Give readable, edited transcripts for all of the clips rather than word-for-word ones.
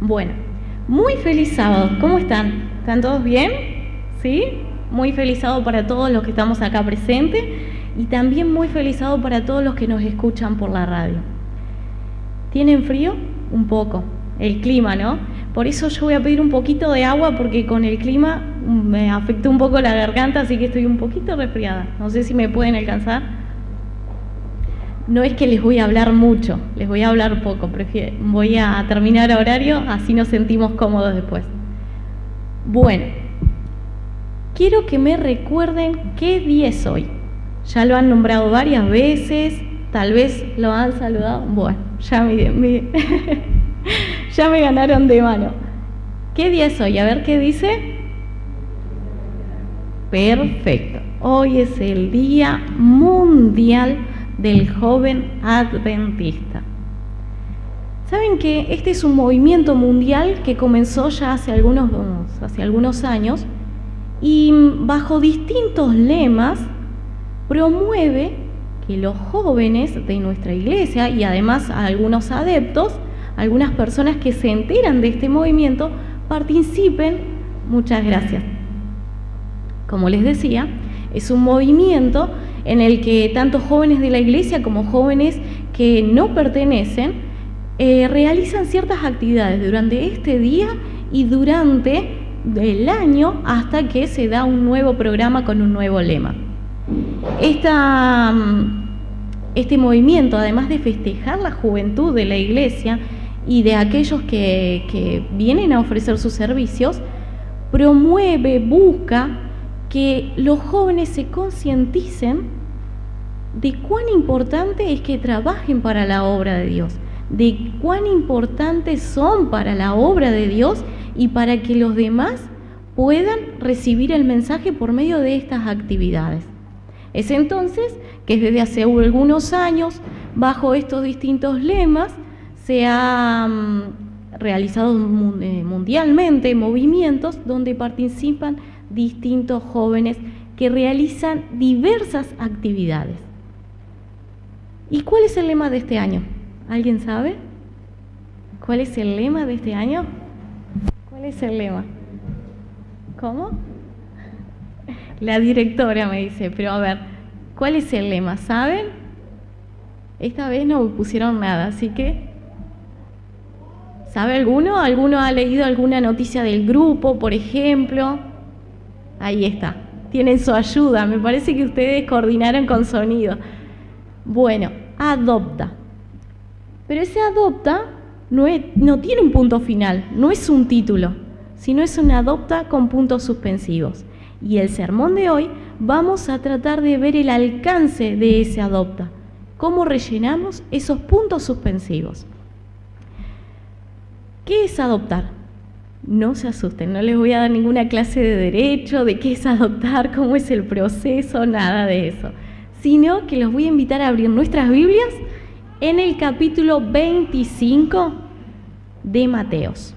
Bueno, muy feliz sábado. ¿Cómo están? ¿Están todos bien? ¿Sí? Muy feliz sábado para todos los que estamos acá presentes y también muy feliz sábado para todos los que nos escuchan por la radio. ¿Tienen frío? Un poco. El clima, ¿no? Por eso yo voy a pedir un poquito de agua porque con el clima me afectó un poco la garganta, así que estoy un poquito resfriada. No sé si me pueden alcanzar. No es que les voy a hablar mucho, les voy a hablar poco, voy a terminar a horario, así nos sentimos cómodos después. Bueno, quiero que me recuerden qué día es hoy. Ya lo han nombrado varias veces, tal vez lo han saludado. Bueno, ya ya me ganaron de mano. ¿Qué día es hoy? A ver qué dice. Perfecto. Hoy es el Día Mundial del Joven Adventista. Saben que este es un movimiento mundial que comenzó ya hace algunos años y bajo distintos lemas promueve que los jóvenes de nuestra iglesia y además algunos adeptos, algunas personas que se enteran de este movimiento, participen. Muchas gracias. Como les decía, es un movimiento en el que tanto jóvenes de la iglesia como jóvenes que no pertenecen realizan ciertas actividades durante este día y durante el año hasta que se da un nuevo programa con un nuevo lema. Este movimiento, además de festejar la juventud de la iglesia y de aquellos que vienen a ofrecer sus servicios, promueve, busca que los jóvenes se concienticen de cuán importante es que trabajen para la obra de Dios, de cuán importantes son para la obra de Dios y para que los demás puedan recibir el mensaje por medio de estas actividades. Es entonces que desde hace algunos años, bajo estos distintos lemas, se han realizado mundialmente movimientos donde participan distintos jóvenes que realizan diversas actividades. ¿Y cuál es el lema de este año? ¿Alguien sabe? ¿Cuál es el lema de este año? ¿Cuál es el lema? ¿Cómo? La directora me dice, pero a ver, ¿cuál es el lema? ¿Saben? Esta vez no pusieron nada, así que... ¿Sabe alguno? ¿Alguno ha leído alguna noticia del grupo, por ejemplo? Ahí está, tienen su ayuda, me parece que ustedes coordinaron con sonido. Bueno, adopta. Pero ese adopta no tiene un punto final, no es un título, sino es un adopta con puntos suspensivos. Y el sermón de hoy vamos a tratar de ver el alcance de ese adopta, cómo rellenamos esos puntos suspensivos. ¿Qué es adoptar? No se asusten, no les voy a dar ninguna clase de derecho, de qué es adoptar, cómo es el proceso, nada de eso, sino que los voy a invitar a abrir nuestras Biblias en el capítulo 25 de Mateos.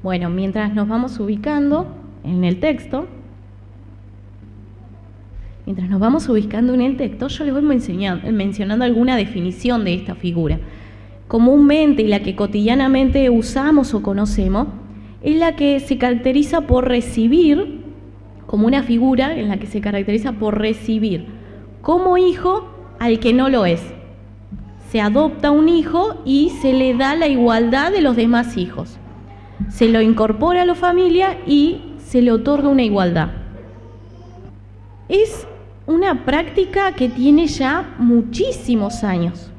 Bueno, mientras nos vamos ubicando en el texto, yo les voy mencionando alguna definición de esta figura. Comúnmente y la que cotidianamente usamos o conocemos, es la que se caracteriza por recibir, como una figura en la que se caracteriza por recibir como hijo al que no lo es. Se adopta un hijo y se le da la igualdad de los demás hijos. Se lo incorpora a la familia y se le otorga una igualdad. Es una práctica que tiene ya muchísimos años.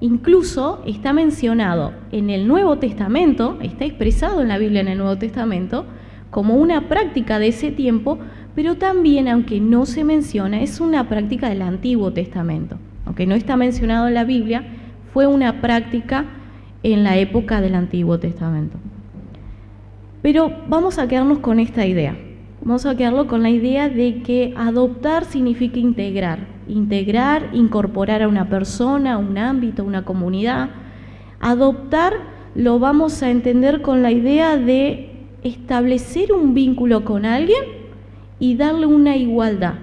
Incluso está mencionado en el Nuevo Testamento, está expresado en la Biblia en el Nuevo Testamento, como una práctica de ese tiempo, pero también, aunque no se menciona, es una práctica del Antiguo Testamento. Aunque no está mencionado en la Biblia, fue una práctica en la época del Antiguo Testamento. Pero vamos a quedarnos con esta idea. Vamos a quedarlo con la idea de que adoptar significa integrar, incorporar a una persona, a un ámbito, a una comunidad. Adoptar lo vamos a entender con la idea de establecer un vínculo con alguien y darle una igualdad,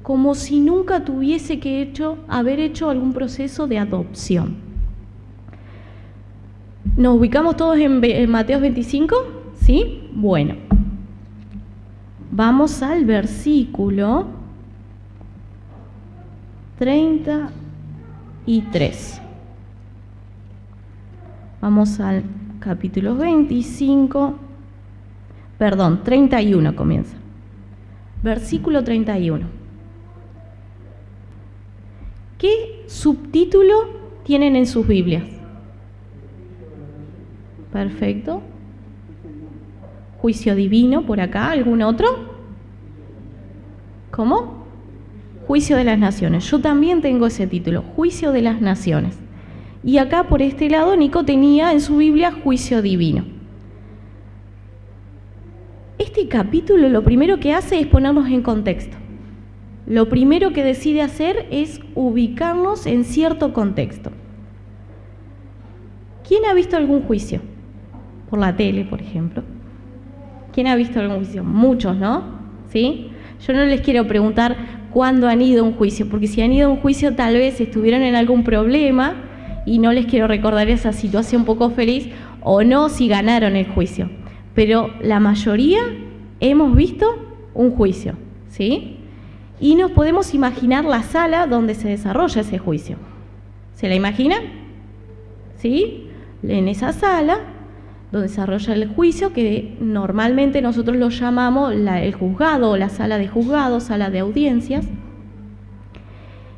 como si nunca tuviese que haber hecho algún proceso de adopción. ¿Nos ubicamos todos en Mateo 25? ¿Sí? Bueno. Vamos al versículo 33. Vamos al capítulo 25. Perdón, 31 comienza. Versículo 31. ¿Qué subtítulo tienen en sus Biblias? Perfecto. Juicio divino por acá. ¿Algún otro? ¿Cómo? Juicio de las naciones. Yo también tengo ese título, Juicio de las naciones. Y acá por este lado Nico tenía en su Biblia Juicio divino. Este capítulo lo primero que hace es ponernos en contexto. Lo primero que decide hacer es ubicarnos en cierto contexto. ¿Quién ha visto algún juicio? Por la tele, por ejemplo. ¿Quién ha visto algún juicio? Muchos, ¿no? ¿Sí? Yo no les quiero preguntar cuándo han ido a un juicio, porque si han ido a un juicio tal vez estuvieron en algún problema y no les quiero recordar esa situación poco feliz, o no si ganaron el juicio. Pero la mayoría hemos visto un juicio, ¿sí? Y nos podemos imaginar la sala donde se desarrolla ese juicio. ¿Se la imaginan? ¿Sí? En esa sala donde se desarrolla el juicio, que normalmente nosotros lo llamamos el juzgado o la sala de juzgados, sala de audiencias.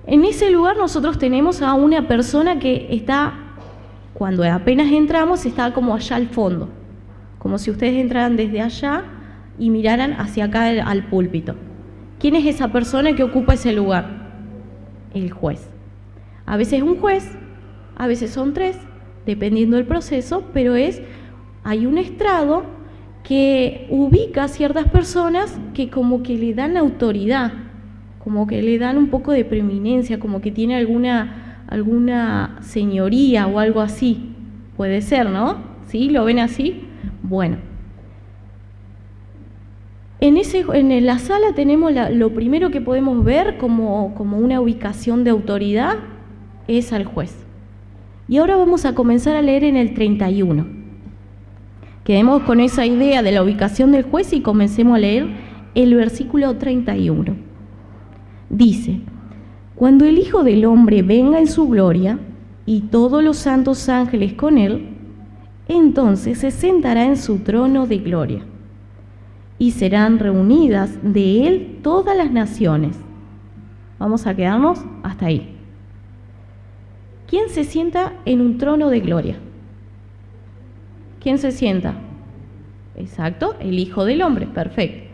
En ese lugar nosotros tenemos a una persona que está, cuando apenas entramos, está como allá al fondo, como si ustedes entraran desde allá y miraran hacia acá al púlpito. ¿Quién es esa persona que ocupa ese lugar? El juez. A veces un juez, a veces son tres, dependiendo del proceso, pero hay un estrado que ubica a ciertas personas que como que le dan autoridad, como que le dan un poco de preeminencia, como que tiene alguna señoría o algo así. Puede ser, ¿no? ¿Sí? ¿Lo ven así? Bueno. En la sala tenemos lo primero que podemos ver como una ubicación de autoridad es al juez. Y ahora vamos a comenzar a leer en el 31. Quedemos con esa idea de la ubicación del juez y comencemos a leer el versículo 31. Dice: cuando el Hijo del Hombre venga en su gloria y todos los santos ángeles con él, entonces se sentará en su trono de gloria y serán reunidas de él todas las naciones. Vamos a quedarnos hasta ahí. ¿Quién se sienta en un trono de gloria? ¿Quién se sienta? Exacto, el Hijo del Hombre, perfecto.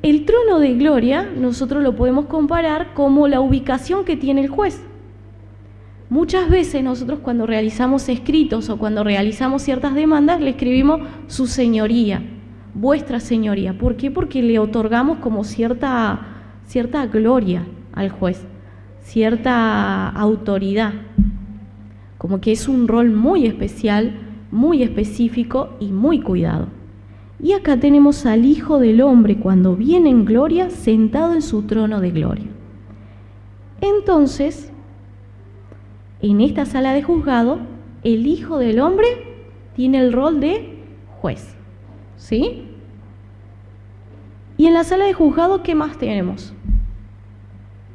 El trono de gloria nosotros lo podemos comparar como la ubicación que tiene el juez. Muchas veces nosotros cuando realizamos escritos o cuando realizamos ciertas demandas le escribimos su señoría, vuestra señoría. ¿Por qué? Porque le otorgamos como cierta gloria al juez, cierta autoridad, como que es un rol muy especial, muy específico y muy cuidado. Y acá tenemos al Hijo del Hombre cuando viene en gloria, sentado en su trono de gloria. Entonces, en esta sala de juzgado, el Hijo del Hombre tiene el rol de juez, ¿sí? Y en la sala de juzgado, ¿qué más tenemos?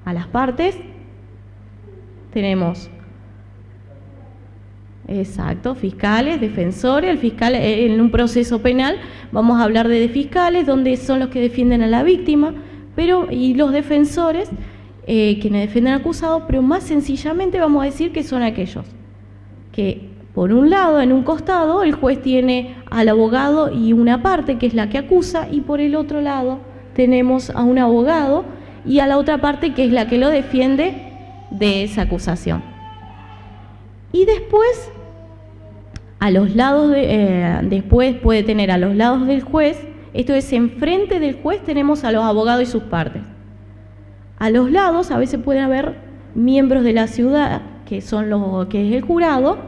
A las partes tenemos, exacto, fiscales, defensores. El fiscal en un proceso penal vamos a hablar de fiscales, donde son los que defienden a la víctima, y los defensores, quienes defienden al acusado, pero más sencillamente vamos a decir que son aquellos que, por un lado, en un costado, el juez tiene al abogado y una parte que es la que acusa, y por el otro lado tenemos a un abogado y a la otra parte que es la que lo defiende de esa acusación. Y después, a los lados después puede tener a los lados del juez, esto es, enfrente del juez tenemos a los abogados y sus partes. A los lados a veces pueden haber miembros de la ciudad, que es el jurado,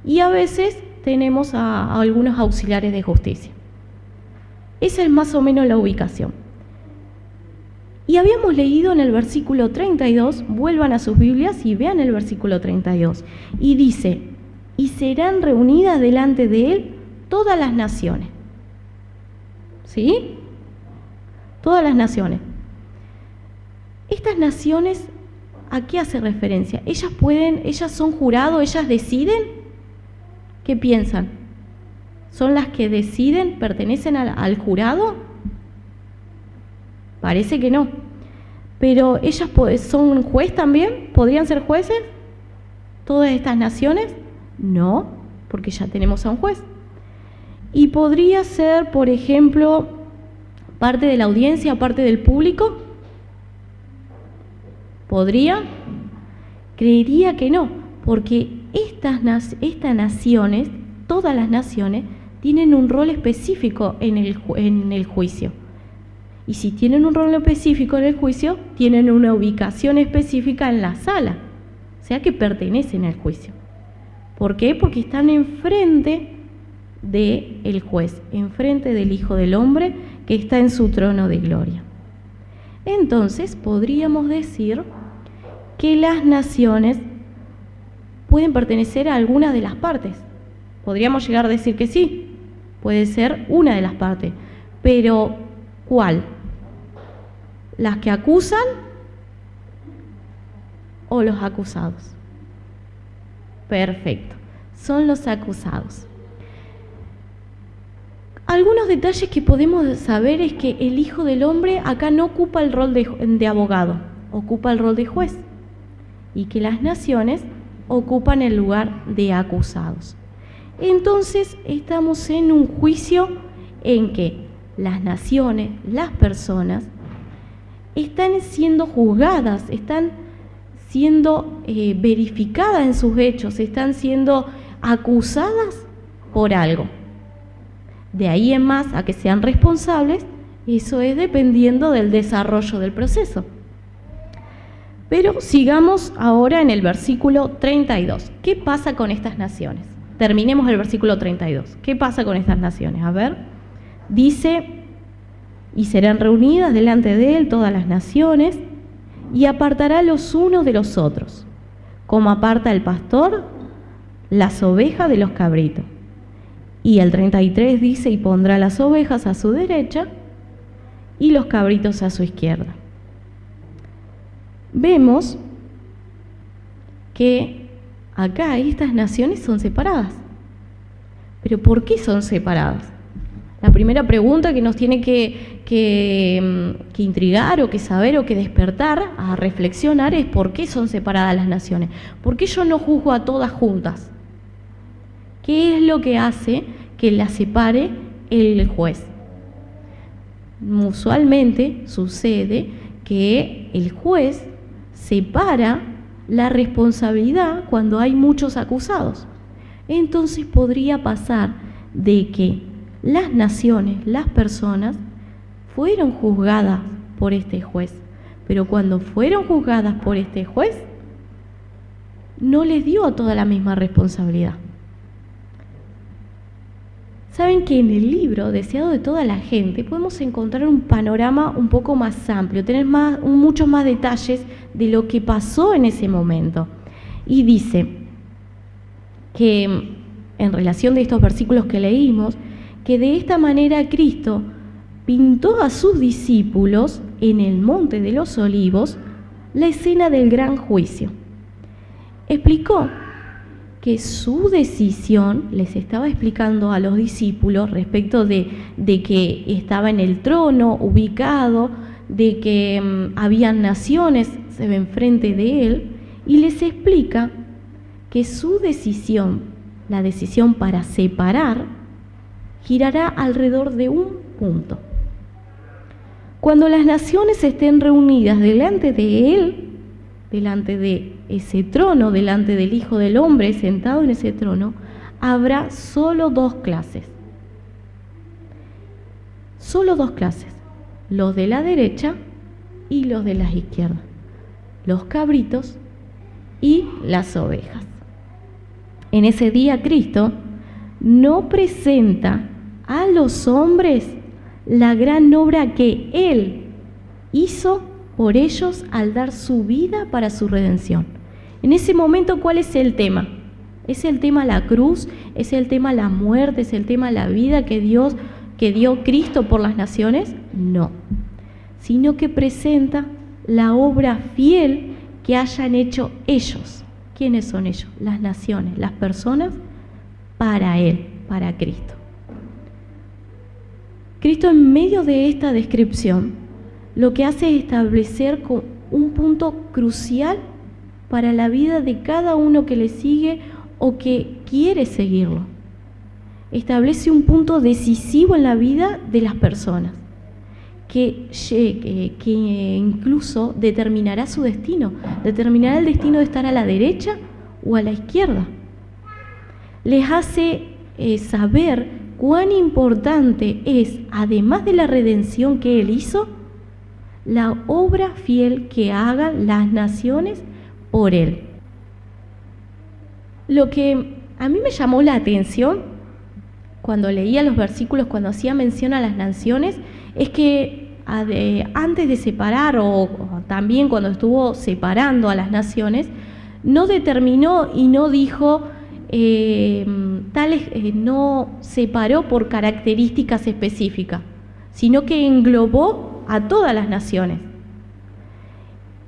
y a veces tenemos a algunos auxiliares de justicia. Esa es más o menos la ubicación. Y habíamos leído en el versículo 32, vuelvan a sus Biblias y vean el versículo 32, y dice: y serán reunidas delante de él todas las naciones. ¿Sí? Todas las naciones. Estas naciones, ¿a qué hace referencia? Ellas son jurado, ellas deciden. ¿Qué piensan? ¿Son las que deciden, pertenecen al jurado? Parece que no. Pero ellas son juez también, ¿podrían ser jueces? ¿Todas estas naciones? No, porque ya tenemos a un juez. Y podría ser, por ejemplo, parte de la audiencia, parte del público. ¿Podría? Creería que no, porque estas naciones, todas las naciones, tienen un rol específico en el juicio. Y si tienen un rol específico en el juicio, tienen una ubicación específica en la sala, o sea que pertenecen al juicio. ¿Por qué? Porque están enfrente del juez, enfrente del Hijo del Hombre que está en su trono de gloria. Entonces, podríamos decir que las naciones pueden pertenecer a alguna de las partes. Podríamos llegar a decir que sí, puede ser una de las partes, pero ¿cuál? ¿Las que acusan o los acusados? Perfecto, son los acusados. Algunos detalles que podemos saber es que el Hijo del Hombre acá no ocupa el rol de abogado, ocupa el rol de juez, y que las naciones ocupan el lugar de acusados. Entonces estamos en un juicio en que las naciones, las personas, están siendo juzgadas, están siendo verificadas en sus hechos, están siendo acusadas por algo. De ahí en más a que sean responsables, eso es dependiendo del desarrollo del proceso. Pero sigamos ahora en el versículo 32. ¿Qué pasa con estas naciones? Terminemos el versículo 32. ¿Qué pasa con estas naciones? A ver, dice, y serán reunidas delante de él todas las naciones, y apartará los unos de los otros, como aparta el pastor las ovejas de los cabritos. Y el 33 dice, y pondrá las ovejas a su derecha y los cabritos a su izquierda. Vemos que acá estas naciones son separadas. ¿Pero por qué son separadas? La primera pregunta que nos tiene que intrigar o que saber o que despertar a reflexionar es ¿por qué son separadas las naciones? ¿Por qué yo no juzgo a todas juntas? ¿Qué es lo que hace que las separe el juez? Usualmente sucede que el juez separa la responsabilidad cuando hay muchos acusados. Entonces podría pasar de que las naciones, las personas, fueron juzgadas por este juez, pero cuando fueron juzgadas por este juez, no les dio toda la misma responsabilidad. Saben que en el libro Deseado de toda la gente podemos encontrar un panorama un poco más amplio, tener muchos más detalles de lo que pasó en ese momento. Y dice que en relación de estos versículos que leímos, que de esta manera Cristo pintó a sus discípulos en el Monte de los Olivos la escena del gran juicio. Explicó que su decisión, les estaba explicando a los discípulos respecto de que estaba en el trono ubicado, de que habían naciones enfrente de él, y les explica que su decisión, la decisión para separar, girará alrededor de un punto. Cuando las naciones estén reunidas delante de él, delante de ese trono, delante del Hijo del Hombre sentado en ese trono, habrá solo dos clases. Solo dos clases, los de la derecha y los de la izquierda, los cabritos y las ovejas. En ese día Cristo no presenta a los hombres la gran obra que Él hizo por ellos al dar su vida para su redención. En ese momento, ¿cuál es el tema? ¿Es el tema la cruz? ¿Es el tema la muerte? ¿Es el tema la vida que dio Cristo por las naciones? No, sino que presenta la obra fiel que hayan hecho ellos. ¿Quiénes son ellos? Las naciones, las personas, para Él, para Cristo. Cristo, en medio de esta descripción, lo que hace es establecer un punto crucial para la vida de cada uno que le sigue o que quiere seguirlo. Establece un punto decisivo en la vida de las personas, que incluso determinará su destino, determinará el destino de estar a la derecha o a la izquierda. Les hace saber cuán importante es, además de la redención que Él hizo, la obra fiel que hagan las naciones por Él. Lo que a mí me llamó la atención cuando leía los versículos, cuando hacía mención a las naciones, es que antes de separar o también cuando estuvo separando a las naciones, no determinó y no dijo no separó por características específicas, sino que englobó a todas las naciones.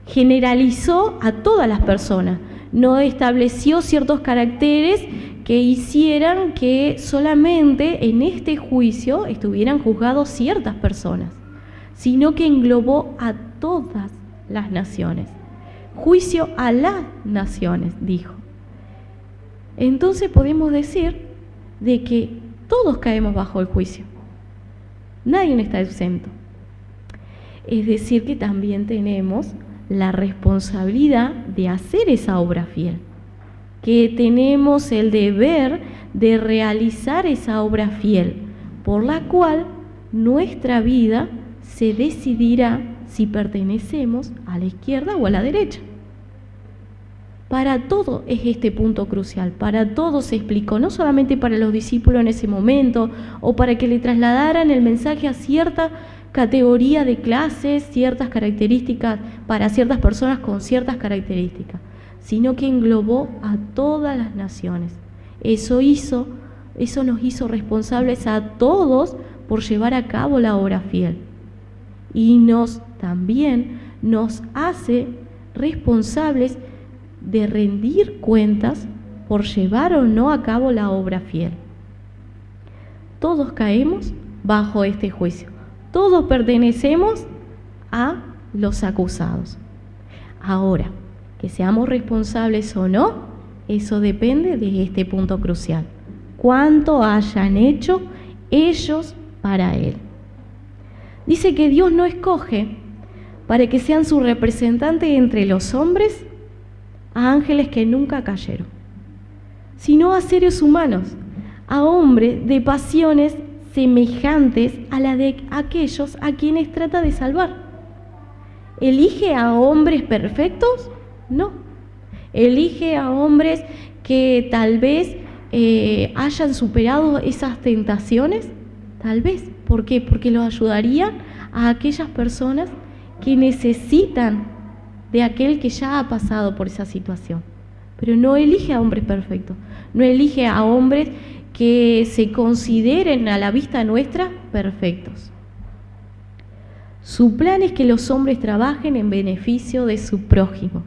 Generalizó a todas las personas, no estableció ciertos caracteres que hicieran que solamente en este juicio estuvieran juzgados ciertas personas, sino que englobó a todas las naciones. Juicio a las naciones, dijo. Entonces podemos decir de que todos caemos bajo el juicio. Nadie está exento. Es decir, que también tenemos la responsabilidad de hacer esa obra fiel, que tenemos el deber de realizar esa obra fiel, por la cual nuestra vida se decidirá si pertenecemos a la izquierda o a la derecha. Para todo es este punto crucial, para todo se explicó, no solamente para los discípulos en ese momento o para que le trasladaran el mensaje a cierta categoría de clases, ciertas características, para ciertas personas con ciertas características, sino que englobó a todas las naciones. Eso nos hizo responsables a todos por llevar a cabo la obra fiel. Y también nos hace responsables de rendir cuentas por llevar o no a cabo la obra fiel. Todos caemos bajo este juicio. Todos pertenecemos a los acusados. Ahora, que seamos responsables o no, eso depende de este punto crucial. ¿Cuánto hayan hecho ellos para Él? Dice que Dios no escoge para que sean su representante entre los hombres a ángeles que nunca cayeron, sino a seres humanos, a hombres de pasiones semejantes a la de aquellos a quienes trata de salvar. ¿Elige a hombres perfectos? No. ¿Elige a hombres que tal vez hayan superado esas tentaciones? Tal vez. ¿Por qué? Porque los ayudarían a aquellas personas que necesitan de aquel que ya ha pasado por esa situación. Pero no elige a hombres perfectos, no elige a hombres que se consideren a la vista nuestra perfectos. Su plan es que los hombres trabajen en beneficio de su prójimo.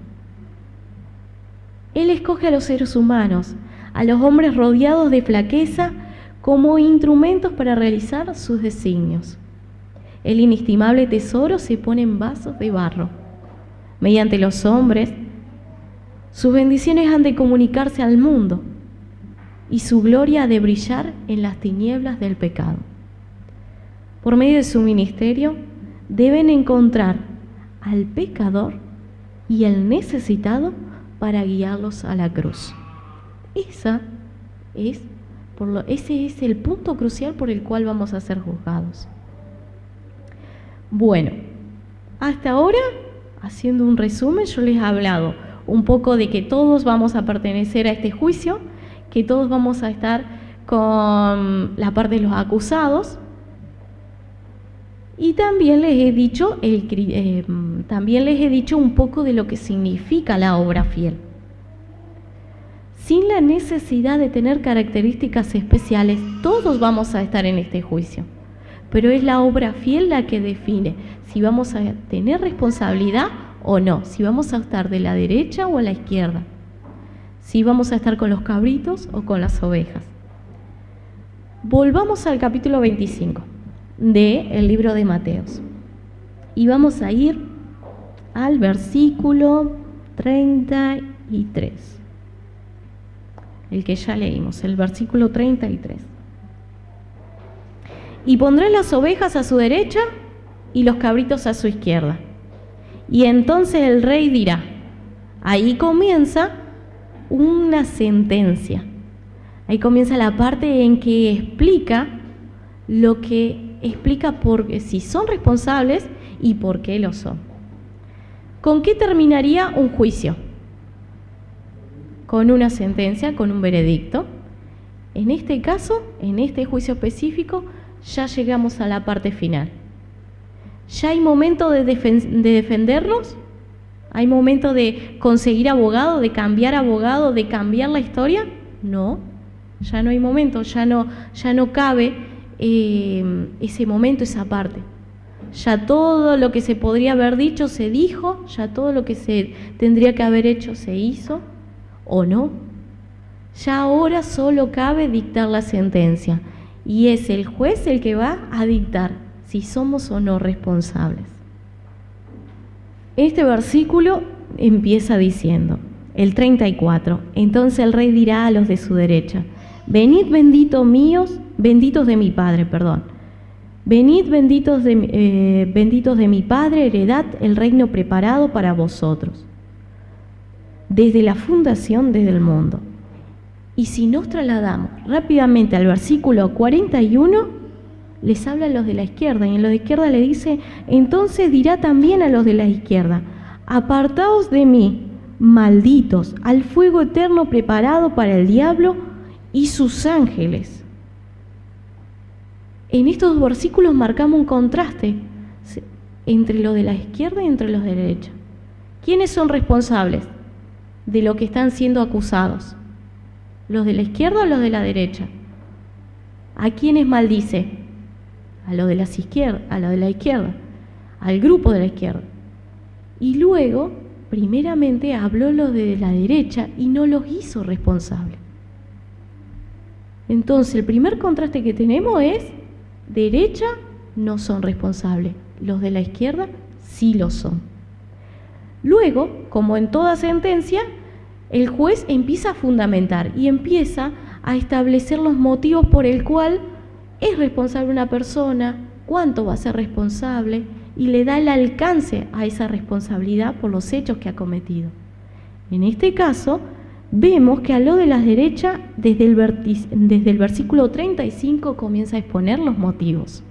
Él escoge a los seres humanos, a los hombres rodeados de flaqueza, como instrumentos para realizar sus designios. El inestimable tesoro se pone en vasos de barro. Mediante los hombres, sus bendiciones han de comunicarse al mundo y su gloria ha de brillar en las tinieblas del pecado. Por medio de su ministerio, deben encontrar al pecador y al necesitado para guiarlos a la cruz. Ese es el punto crucial por el cual vamos a ser juzgados. Bueno, hasta ahora, haciendo un resumen, yo les he hablado un poco de que todos vamos a pertenecer a este juicio, que todos vamos a estar con la parte de los acusados, y también les he dicho un poco de lo que significa la obra fiel. sin la necesidad de tener características especiales. Todos vamos a estar en este juicio, pero es la obra fiel la que define si vamos a tener responsabilidad o no, si vamos a estar de la derecha o a la izquierda, si vamos a estar con los cabritos o con las ovejas. Volvamos al capítulo 25 del libro de Mateos y vamos a ir al versículo 33, el que ya leímos, el versículo 33. Y pondrá las ovejas a su derecha y los cabritos a su izquierda. Y entonces el rey dirá, ahí comienza una sentencia. Ahí comienza la parte en que explica por si son responsables y por qué lo son. ¿Con qué terminaría un juicio? Con una sentencia, con un veredicto. En este caso, en este juicio específico, ya llegamos a la parte final. ¿Ya hay momento de defendernos? ¿Hay momento de conseguir abogado, de cambiar la historia? No, ya no hay momento, ya no cabe ese momento, esa parte. Ya todo lo que se podría haber dicho se dijo, ya todo lo que se tendría que haber hecho se hizo, ¿o no? Ya ahora solo cabe dictar la sentencia, y es el juez el que va a dictar si somos o no responsables. Este versículo empieza diciendo, el 34, entonces el rey dirá a los de su derecha, venid benditos de mi Padre, venid benditos de mi Padre, heredad el reino preparado para vosotros, desde la fundación del mundo. Y si nos trasladamos rápidamente al versículo 41, les habla a los de la izquierda, y en los de izquierda le dice, entonces dirá también a los de la izquierda, apartaos de mí, malditos, al fuego eterno preparado para el diablo y sus ángeles. En estos versículos marcamos un contraste entre los de la izquierda y entre los de la derecha. ¿Quiénes son responsables de lo que están siendo acusados? ¿Los de la izquierda o los de la derecha? ¿A quiénes maldice? A lo de la izquierda, al grupo de la izquierda. Y luego, primeramente, habló los de la derecha y no los hizo responsables. Entonces, el primer contraste que tenemos es, derecha no son responsables, los de la izquierda sí lo son. Luego, como en toda sentencia, el juez empieza a fundamentar y empieza a establecer los motivos por el cual es responsable una persona, cuánto va a ser responsable, y le da el alcance a esa responsabilidad por los hechos que ha cometido. En este caso, vemos que a lo de la derecha, desde el versículo 35 comienza a exponer los motivos.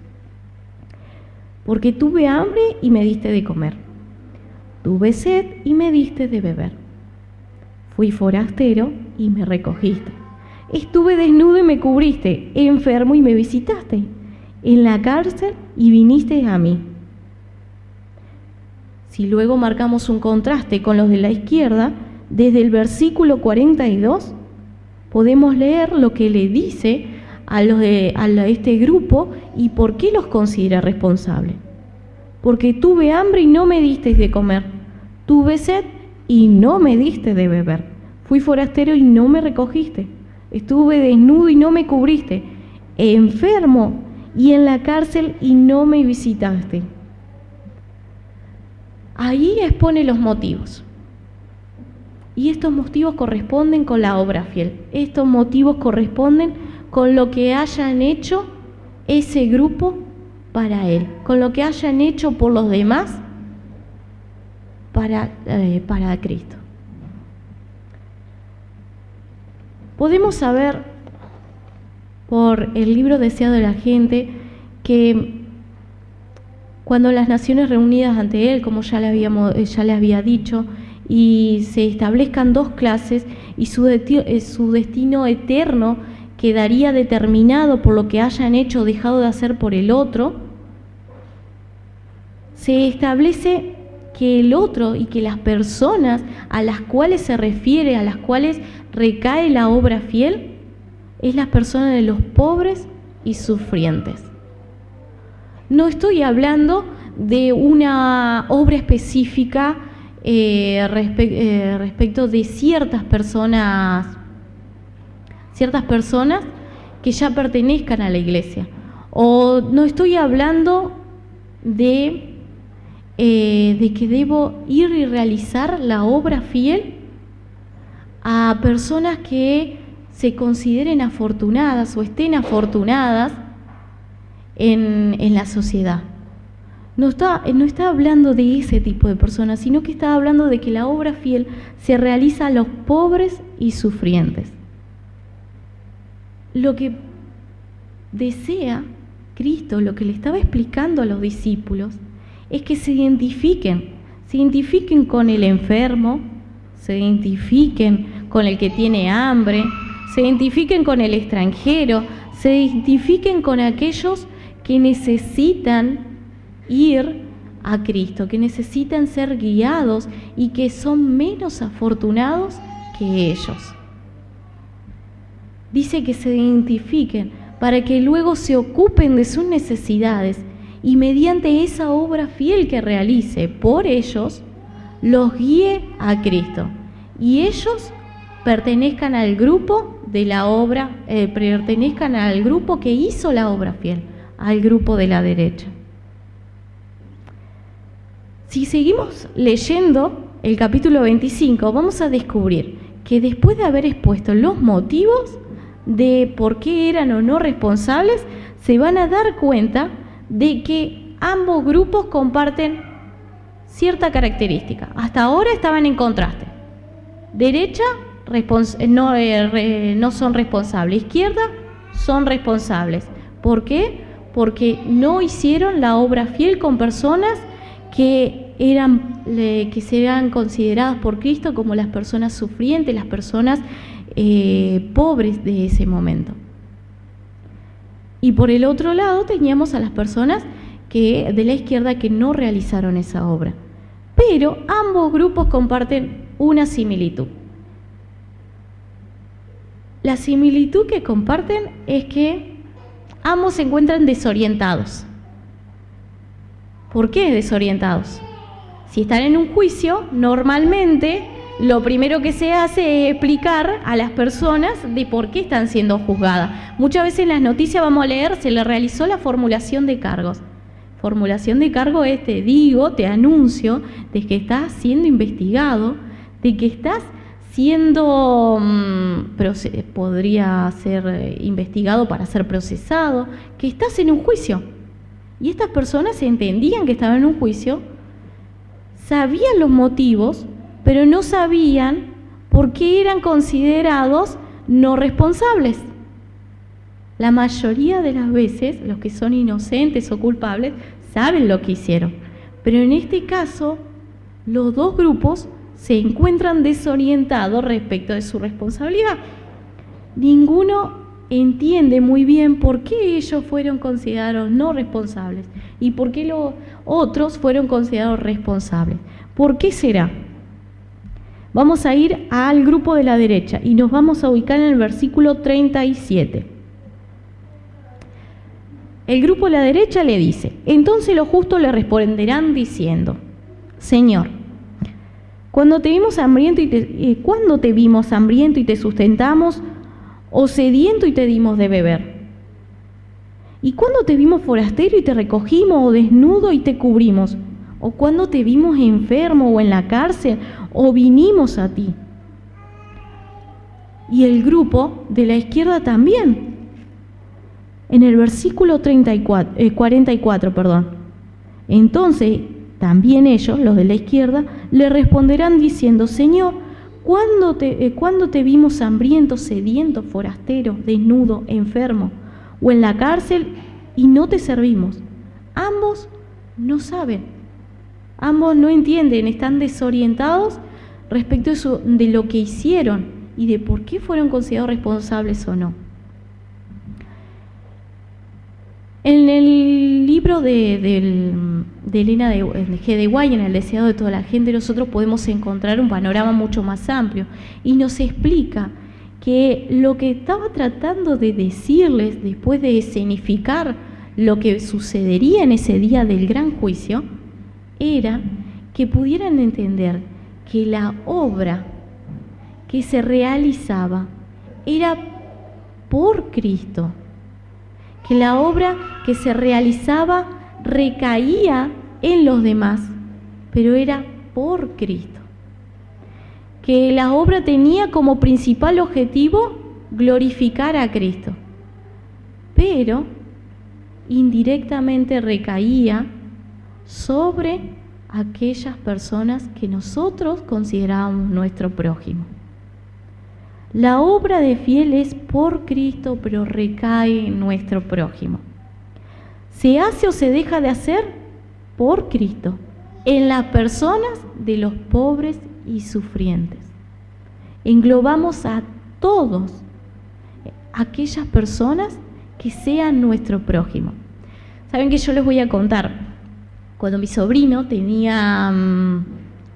Porque tuve hambre y me diste de comer, tuve sed y me diste de beber, fui forastero y me recogiste. Estuve desnudo y me cubriste, enfermo y me visitaste, en la cárcel y viniste a mí. Si luego marcamos un contraste con los de la izquierda, desde el versículo 42 podemos leer lo que le dice a este grupo y por qué los considera responsables. Porque tuve hambre y no me disteis de comer, tuve sed y no me diste de beber, fui forastero y no me recogiste. Estuve desnudo y no me cubriste, enfermo y en la cárcel y no me visitaste. Ahí expone los motivos. Y estos motivos corresponden con la obra fiel. Estos motivos corresponden con lo que hayan hecho ese grupo para él, con lo que hayan hecho por los demás para Cristo. Podemos saber por el libro Deseado de la Gente que cuando las naciones reunidas ante él, como ya le había dicho, y se establezcan dos clases y su destino eterno quedaría determinado por lo que hayan hecho o dejado de hacer por el otro, se establece que el otro y que las personas a las cuales se refiere, a las cuales recae la obra fiel, es la persona de los pobres y sufrientes. No estoy hablando de una obra específica respecto de ciertas personas que ya pertenezcan a la iglesia. O no estoy hablando de que debo ir y realizar la obra fiel a personas que se consideren afortunadas o estén afortunadas en la sociedad. No está hablando de ese tipo de personas, sino que está hablando de que la obra fiel se realiza a los pobres y sufrientes. Lo que desea Cristo, lo que le estaba explicando a los discípulos, es que se identifiquen con el enfermo, se identifiquen con el que tiene hambre, se identifiquen con el extranjero, se identifiquen con aquellos que necesitan ir a Cristo, que necesitan ser guiados y que son menos afortunados que ellos. Dice que se identifiquen para que luego se ocupen de sus necesidades y mediante esa obra fiel que realice por ellos, los guíe a Cristo. Y ellos pertenezcan al grupo de la obra, pertenezcan al grupo que hizo la obra fiel, al grupo de la derecha. Si seguimos leyendo el capítulo 25, vamos a descubrir que después de haber expuesto los motivos de por qué eran o no responsables, se van a dar cuenta de que ambos grupos comparten cierta característica. Hasta ahora estaban en contraste. Derecha no son responsables, izquierda son responsables. ¿Por qué? Porque no hicieron la obra fiel con personas que sean consideradas por Cristo como las personas sufrientes, las personas pobres de ese momento. Y por el otro lado teníamos a las personas de la izquierda que no realizaron esa obra. Pero ambos grupos comparten una similitud. La similitud que comparten es que ambos se encuentran desorientados. ¿Por qué desorientados? Si están en un juicio, normalmente lo primero que se hace es explicar a las personas de por qué están siendo juzgadas. Muchas veces en las noticias vamos a leer, se le realizó la formulación de cargos. Formulación de cargo es, te anuncio, de que estás siendo investigado, de que estás siendo, podría ser investigado para ser procesado, que estás en un juicio. Y estas personas entendían que estaban en un juicio, sabían los motivos, pero no sabían por qué eran considerados no responsables. La mayoría de las veces, los que son inocentes o culpables, saben lo que hicieron. Pero en este caso, los dos grupos se encuentran desorientados respecto de su responsabilidad. Ninguno entiende muy bien por qué ellos fueron considerados no responsables y por qué los otros fueron considerados responsables. ¿Por qué será? Vamos a ir al grupo de la derecha y nos vamos a ubicar en el versículo 37. El grupo de la derecha le dice: entonces los justos le responderán diciendo: Señor, ¿cuándo te vimos hambriento y te sustentamos, o sediento y te dimos de beber? ¿Y cuándo te vimos forastero y te recogimos, o desnudo y te cubrimos? ¿O cuándo te vimos enfermo o en la cárcel, o vinimos a ti? Y el grupo de la izquierda también. En el versículo 44, entonces también ellos, los de la izquierda, le responderán diciendo: Señor, ¿cuándo te vimos hambriento, sediento, forastero, desnudo, enfermo, o en la cárcel y no te servimos? Ambos no saben, ambos no entienden, están desorientados respecto de lo que hicieron y de por qué fueron considerados responsables o no. En el libro de Elena G. de White, en El deseado de toda la gente, nosotros podemos encontrar un panorama mucho más amplio y nos explica que lo que estaba tratando de decirles después de escenificar lo que sucedería en ese día del gran juicio era que pudieran entender que la obra que se realizaba era por Cristo, que la obra que se realizaba recaía en los demás, pero era por Cristo, que la obra tenía como principal objetivo glorificar a Cristo, pero indirectamente recaía sobre aquellas personas que nosotros considerábamos nuestro prójimo. La obra de fiel es por Cristo, pero recae en nuestro prójimo. Se hace o se deja de hacer por Cristo, en las personas de los pobres y sufrientes. Englobamos a todos aquellas personas que sean nuestro prójimo. Saben que yo les voy a contar, cuando mi sobrino tenía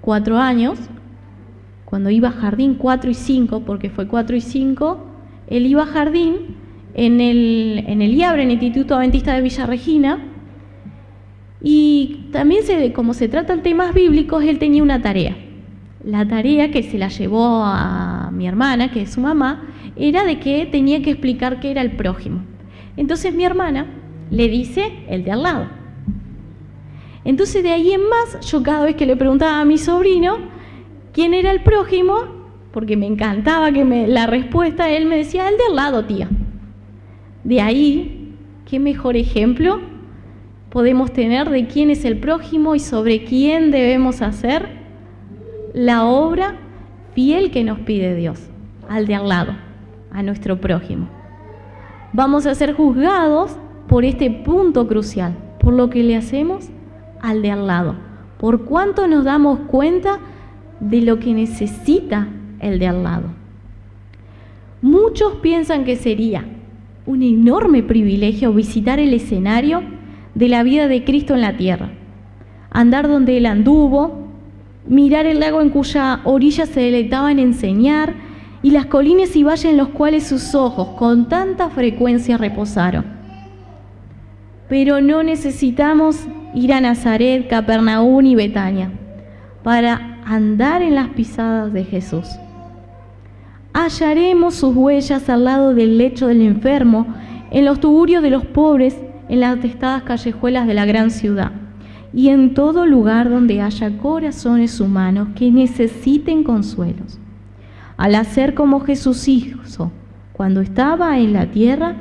4 años, cuando iba a jardín 4 y 5, porque fue 4 y 5, él iba a jardín en el IABRE, en el Instituto Adventista de Villa Regina, y también como se tratan temas bíblicos, él tenía una tarea. La tarea que se la llevó a mi hermana, que es su mamá, era de que tenía que explicar qué era el prójimo. Entonces mi hermana le dice el de al lado. Entonces de ahí en más, yo cada vez que le preguntaba a mi sobrino quién era el prójimo, porque me encantaba la respuesta, él me decía, el de al lado, tía. De ahí, ¿qué mejor ejemplo podemos tener de quién es el prójimo y sobre quién debemos hacer la obra fiel que nos pide Dios? Al de al lado, a nuestro prójimo. Vamos a ser juzgados por este punto crucial, por lo que le hacemos al de al lado, por cuánto nos damos cuenta de lo que necesita el de al lado. Muchos piensan que sería un enorme privilegio visitar el escenario de la vida de Cristo en la tierra, andar donde Él anduvo, mirar el lago en cuya orilla se deleitaba en enseñar y las colinas y valles en los cuales sus ojos con tanta frecuencia reposaron. Pero no necesitamos ir a Nazaret, Capernaum y Betania para andar en las pisadas de Jesús. Hallaremos sus huellas al lado del lecho del enfermo, en los tugurios de los pobres, en las atestadas callejuelas de la gran ciudad, y en todo lugar donde haya corazones humanos que necesiten consuelos. Al hacer como Jesús hizo cuando estaba en la tierra,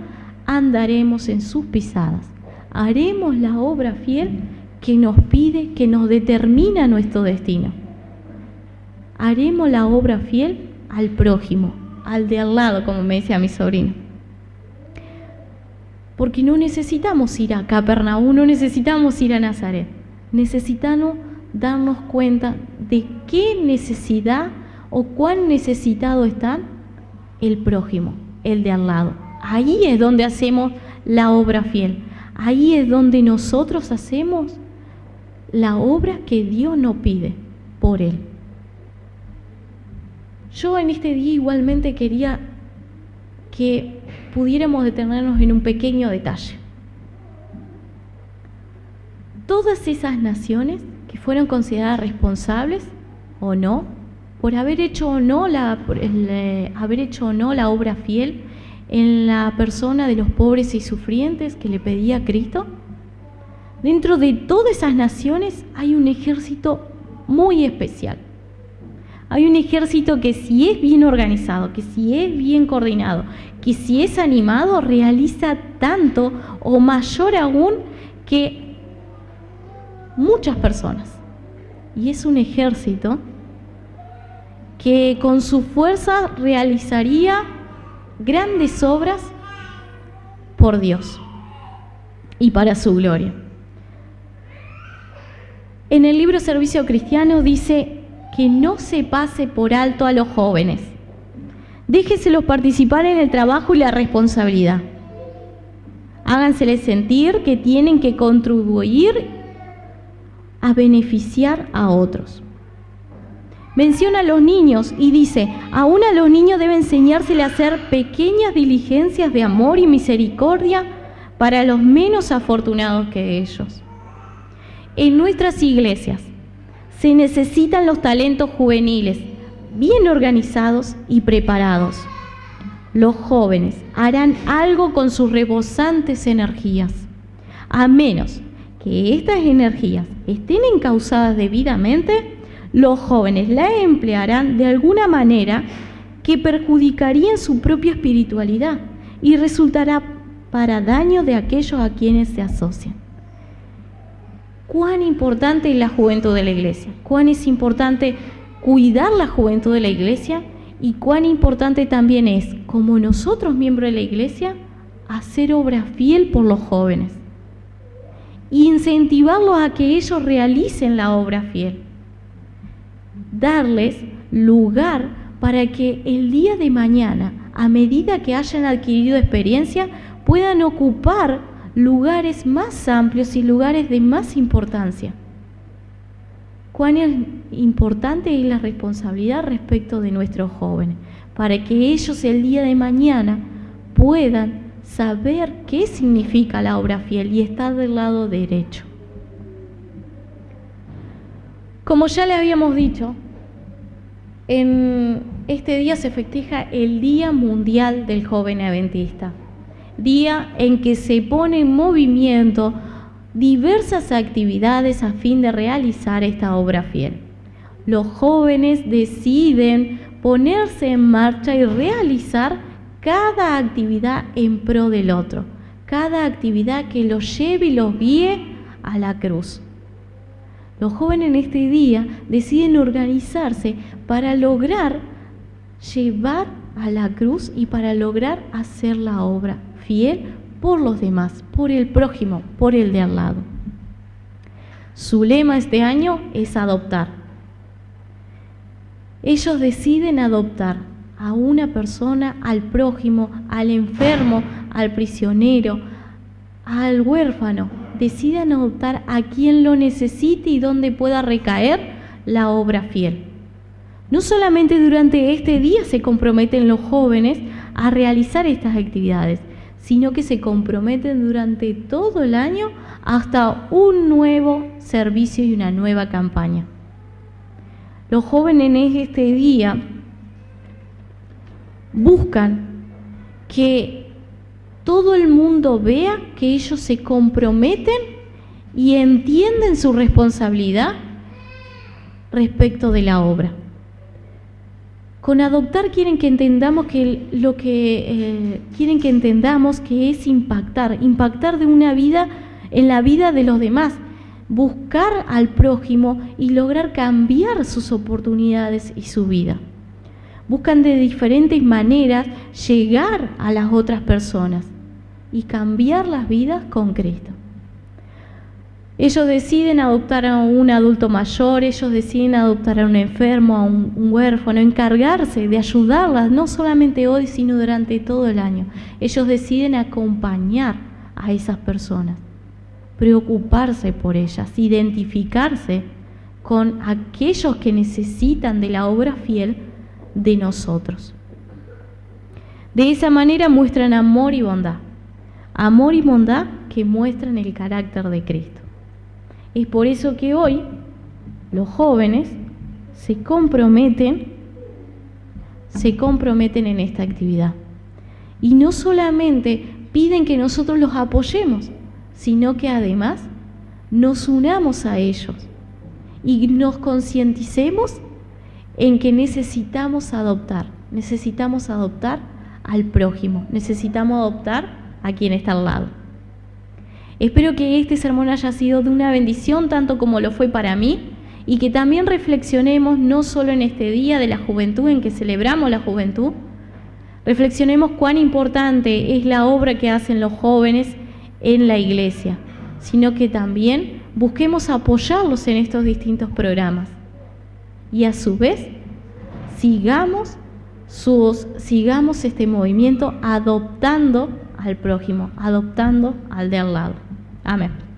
andaremos en sus pisadas. Haremos la obra fiel que nos pide, que nos determina nuestro destino. Haremos la obra fiel al prójimo, al de al lado, como me decía mi sobrino. Porque no necesitamos ir a Capernaum, no necesitamos ir a Nazaret. Necesitamos darnos cuenta de qué necesidad o cuán necesitado está el prójimo, el de al lado. Ahí es donde hacemos la obra fiel. Ahí es donde nosotros hacemos la obra que Dios nos pide por Él. Yo en este día igualmente quería que pudiéramos detenernos en un pequeño detalle. Todas esas naciones que fueron consideradas responsables o no, por haber hecho o no la obra fiel en la persona de los pobres y sufrientes que le pedía a Cristo, dentro de todas esas naciones hay un ejército muy especial. Hay un ejército que si es bien organizado, que si es bien coordinado, que si es animado, realiza tanto o mayor aún que muchas personas. Y es un ejército que con su fuerza realizaría grandes obras por Dios y para su gloria. En el libro Servicio Cristiano dice que no se pase por alto a los jóvenes. Déjeselos participar en el trabajo y la responsabilidad. Háganseles sentir que tienen que contribuir a beneficiar a otros. Menciona a los niños y dice, aún a los niños debe enseñársele a hacer pequeñas diligencias de amor y misericordia para los menos afortunados que ellos. En nuestras iglesias se necesitan los talentos juveniles, bien organizados y preparados. Los jóvenes harán algo con sus rebosantes energías, a menos que estas energías estén encauzadas debidamente. Los jóvenes la emplearán de alguna manera que perjudicaría su propia espiritualidad y resultará para daño de aquellos a quienes se asocian. ¿Cuán importante es la juventud de la iglesia? ¿Cuán es importante cuidar la juventud de la iglesia? Y cuán importante también es, como nosotros miembros de la iglesia, hacer obra fiel por los jóvenes. Incentivarlos a que ellos realicen la obra fiel. Darles lugar para que el día de mañana, a medida que hayan adquirido experiencia, puedan ocupar lugares más amplios y lugares de más importancia. Cuán importante es la responsabilidad respecto de nuestros jóvenes, para que ellos el día de mañana puedan saber qué significa la obra fiel y estar del lado derecho. Como ya le habíamos dicho, en este día se festeja el Día Mundial del Joven Adventista, día en que se pone en movimiento diversas actividades a fin de realizar esta obra fiel. Los jóvenes deciden ponerse en marcha y realizar cada actividad en pro del otro, cada actividad que los lleve y los guíe a la cruz. Los jóvenes en este día deciden organizarse para lograr llevar a la cruz y para lograr hacer la obra fiel por los demás, por el prójimo, por el de al lado. Su lema este año es adoptar. Ellos deciden adoptar a una persona, al prójimo, al enfermo, al prisionero, al huérfano. Deciden adoptar a quien lo necesite y donde pueda recaer la obra fiel. No solamente durante este día se comprometen los jóvenes a realizar estas actividades, sino que se comprometen durante todo el año hasta un nuevo servicio y una nueva campaña. Los jóvenes en este día buscan que todo el mundo vea que ellos se comprometen y entienden su responsabilidad respecto de la obra. Con adoptar quieren que entendamos que es impactar de una vida en la vida de los demás, buscar al prójimo y lograr cambiar sus oportunidades y su vida. Buscan de diferentes maneras llegar a las otras personas y cambiar las vidas con Cristo. Ellos deciden adoptar a un adulto mayor, ellos deciden adoptar a un enfermo, a un huérfano, encargarse de ayudarlas, no solamente hoy, sino durante todo el año. Ellos deciden acompañar a esas personas, preocuparse por ellas, identificarse con aquellos que necesitan de la obra fiel de nosotros. De esa manera muestran amor y bondad que muestran el carácter de Cristo. Es por eso que hoy los jóvenes se comprometen en esta actividad. Y no solamente piden que nosotros los apoyemos, sino que además nos unamos a ellos y nos concienticemos en que necesitamos adoptar al prójimo, necesitamos adoptar a quien está al lado. Espero que este sermón haya sido de una bendición tanto como lo fue para mí y que también reflexionemos no solo en este día de la juventud en que celebramos la juventud, reflexionemos cuán importante es la obra que hacen los jóvenes en la iglesia, sino que también busquemos apoyarlos en estos distintos programas y a su vez sigamos este movimiento adoptando al prójimo, adoptando al de al lado. Amén.